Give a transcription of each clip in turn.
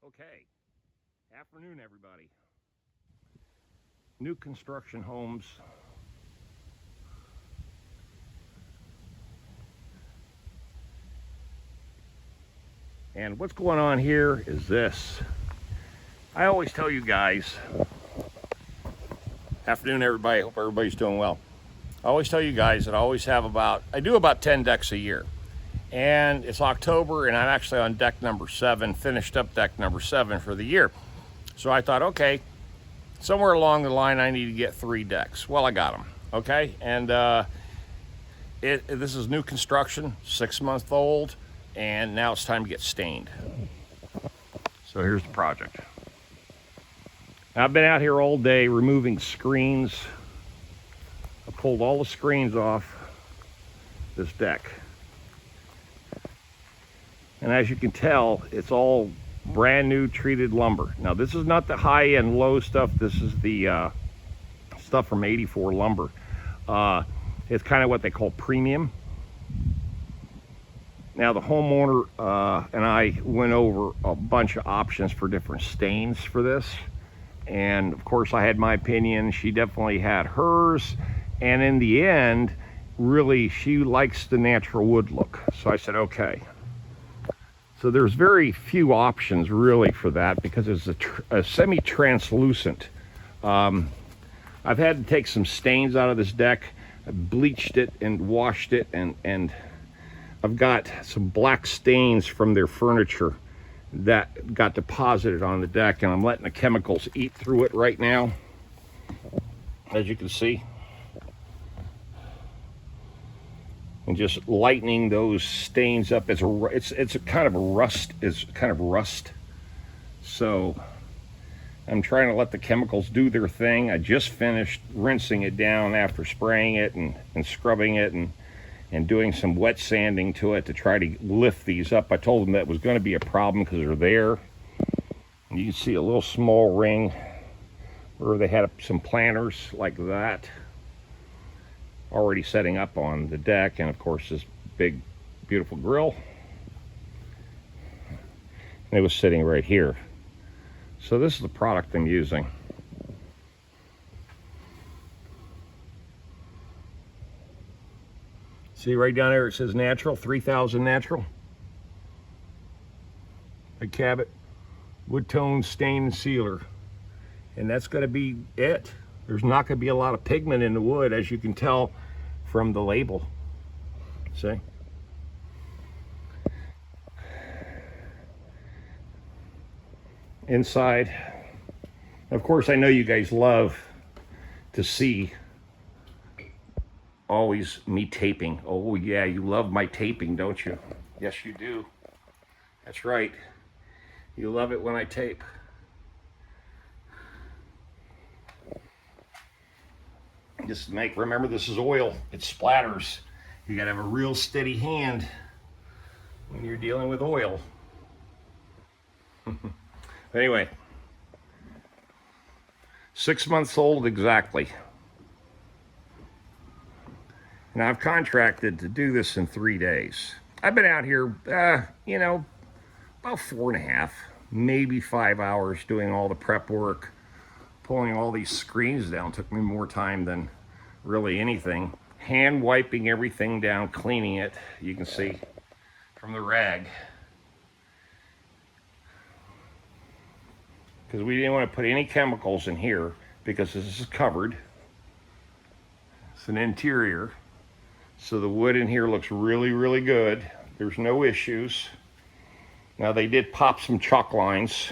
Okay, afternoon everybody. New construction homes. And what's going on here is this. I always tell you guys, afternoon everybody, hope everybody's doing well. I always tell you guys that I do about 10 decks a year. And it's October and I'm actually on deck number 7, finished up deck number 7 for the year. So I thought, okay, somewhere along the line I need to get 3 decks. Well, I got them, okay? And this is new construction, 6 months old, and now it's time to get stained. So here's the project. I've been out here all day removing screens. I pulled all the screens off this deck. And as you can tell, it's all brand new treated lumber. Now this is not the high end low stuff. This is the stuff from 84 Lumber. It's kind of what they call premium. Now the homeowner and I went over a bunch of options for different stains for this. And of course I had my opinion. She definitely had hers. And in the end, really, she likes the natural wood look. So I said, okay. So there's very few options really for that because it's a semi-translucent. I've had to take some stains out of this deck. I bleached it and washed it, and I've got some black stains from their furniture that got deposited on the deck, and I'm letting the chemicals eat through it right now, as you can see. And just lightening those stains up. It's a kind of rust. So I'm trying to let the chemicals do their thing. I just finished rinsing it down after spraying it and scrubbing it and doing some wet sanding to it to try to lift these up. I told them that was going to be a problem because they're there. And you can see a little small ring where they had some planters like that already setting up on the deck, and of course this big beautiful grill, and it was sitting right here. So this is the product I'm using. See right down there it says natural, 3000 natural. A Cabot wood tone stain and sealer, and that's going to be it. There's not going to be a lot of pigment in the wood, as you can tell from the label. See? Inside, of course, I know you guys love to see always me taping. Oh yeah, you love my taping, don't you? Yes, you do. That's right. You love it when I tape. Just remember this is oil, it splatters. You gotta have a real steady hand when you're dealing with oil. Anyway, 6 months old exactly. And I've contracted to do this in 3 days. I've been out here, about 4.5, maybe 5 hours doing all the prep work. Pulling all these screens down took me more time than really anything. Hand wiping everything down, cleaning it, you can see from the rag. Because we didn't want to put any chemicals in here because this is covered. It's an interior. So the wood in here looks really, really good. There's no issues. Now they did pop some chalk lines.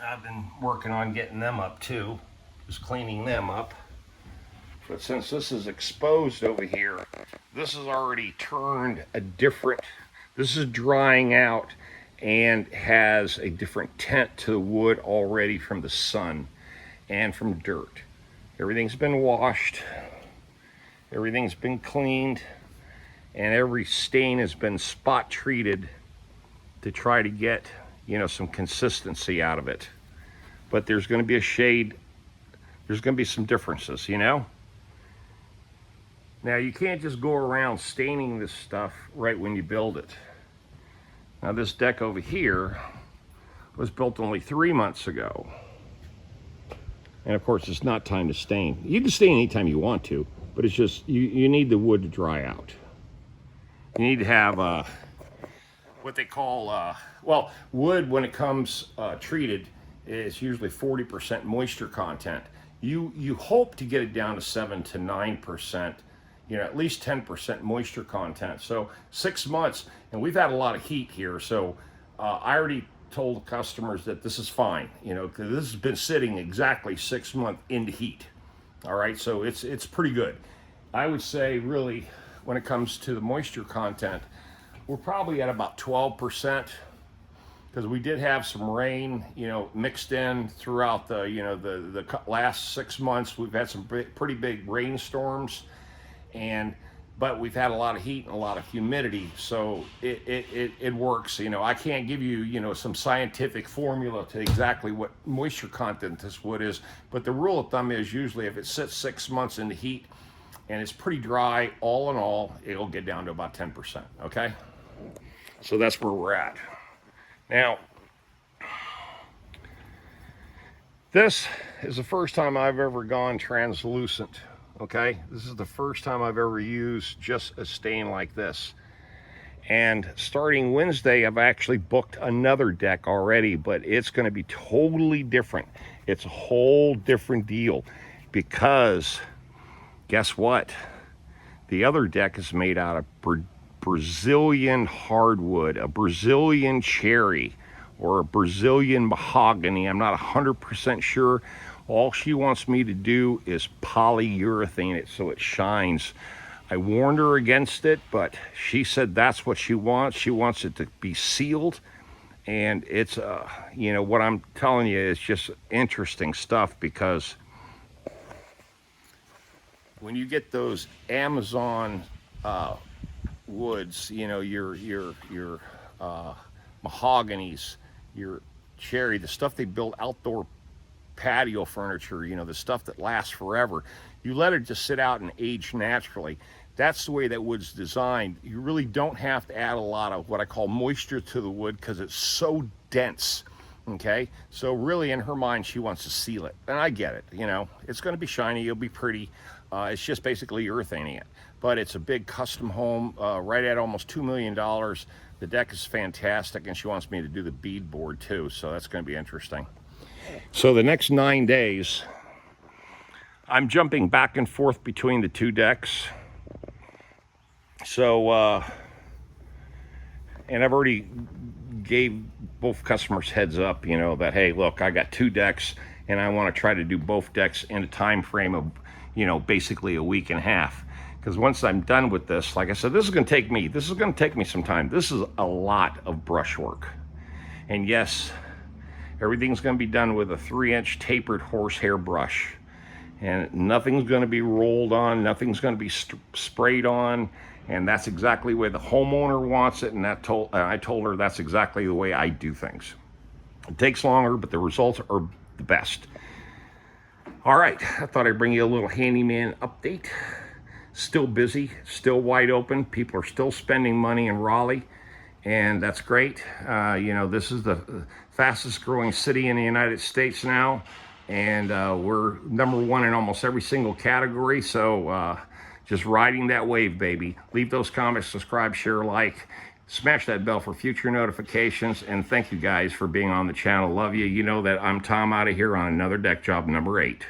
I've been working on getting them up too, just cleaning them up. But since this is exposed over here, this is already turned this is drying out and has a different tint to the wood already from the sun and from dirt. Everything's been washed, everything's been cleaned, and every stain has been spot treated to try to get, some consistency out of it. But there's going to be a shade, there's going to be some differences, Now you can't just go around staining this stuff right when you build it. Now this deck over here was built only 3 months ago. And of course, it's not time to stain. You can stain anytime you want to, but it's just, you need the wood to dry out. You need to have what they call, well, wood when it comes treated is usually 40% moisture content. You hope to get it down to 7 to 9%, you know, at least 10% moisture content. So 6 months, and we've had a lot of heat here, so I already told the customers that this is fine, you know, because this has been sitting exactly 6 months into heat. All right, so it's pretty good. I would say really when it comes to the moisture content, we're probably at about 12%, because we did have some rain, you know, mixed in throughout the, you know, the last 6 months. We've had some pretty big rainstorms, but we've had a lot of heat and a lot of humidity, so it works. You know, I can't give you, you know, some scientific formula to exactly what moisture content this wood is, but the rule of thumb is usually if it sits 6 months in the heat and it's pretty dry, all in all, it'll get down to about 10%, okay? So that's where we're at. Now, this is the first time I've ever gone translucent, okay? This is the first time I've ever used just a stain like this. And starting Wednesday, I've actually booked another deck already, but it's gonna be totally different. It's a whole different deal, because guess what? The other deck is made out of Brazilian hardwood, a Brazilian cherry, or a Brazilian mahogany. I'm not 100% sure. All she wants me to do is polyurethane it so it shines. I warned her against it, but she said that's what she wants. She wants it to be sealed. And it's, you know, what I'm telling you is just interesting stuff, because when you get those Amazon woods, you know, your mahoganies, your cherry, the stuff they build outdoor patio furniture, you know, the stuff that lasts forever, you let it just sit out and age naturally. That's the way that wood's designed. You really don't have to add a lot of what I call moisture to the wood, because it's so dense, okay? So really, in her mind, she wants to seal it, and I get it. You know, it's going to be shiny, it'll be pretty. It's just basically urethane it. But it's a big custom home, right at almost $2 million. The deck is fantastic, and she wants me to do the bead board too, so that's going to be interesting. So the next 9 days, I'm jumping back and forth between the two decks. So, and I've already gave both customers heads up, you know, that, hey, look, I got 2 decks, and I want to try to do both decks in a time frame of, you know, basically a week and a half. Because once I'm done with this, like I said, this is going to take me some time. This is a lot of brush work. And yes, everything's going to be done with a 3-inch tapered horsehair brush. And nothing's going to be rolled on, nothing's going to be sprayed on. And that's exactly the way the homeowner wants it. And I told her that's exactly the way I do things. It takes longer, but the results are the best. All right, I thought I'd bring you a little handyman update. Still busy, still wide open. People are still spending money in Raleigh, and that's great. You know, this is the fastest growing city in the United States now, and we're #1 in almost every single category. So just riding that wave, baby. Leave those comments, subscribe, share, like, smash that bell for future notifications, and thank you guys for being on the channel. Love you. You know that I'm Tom out of here on another deck job #8.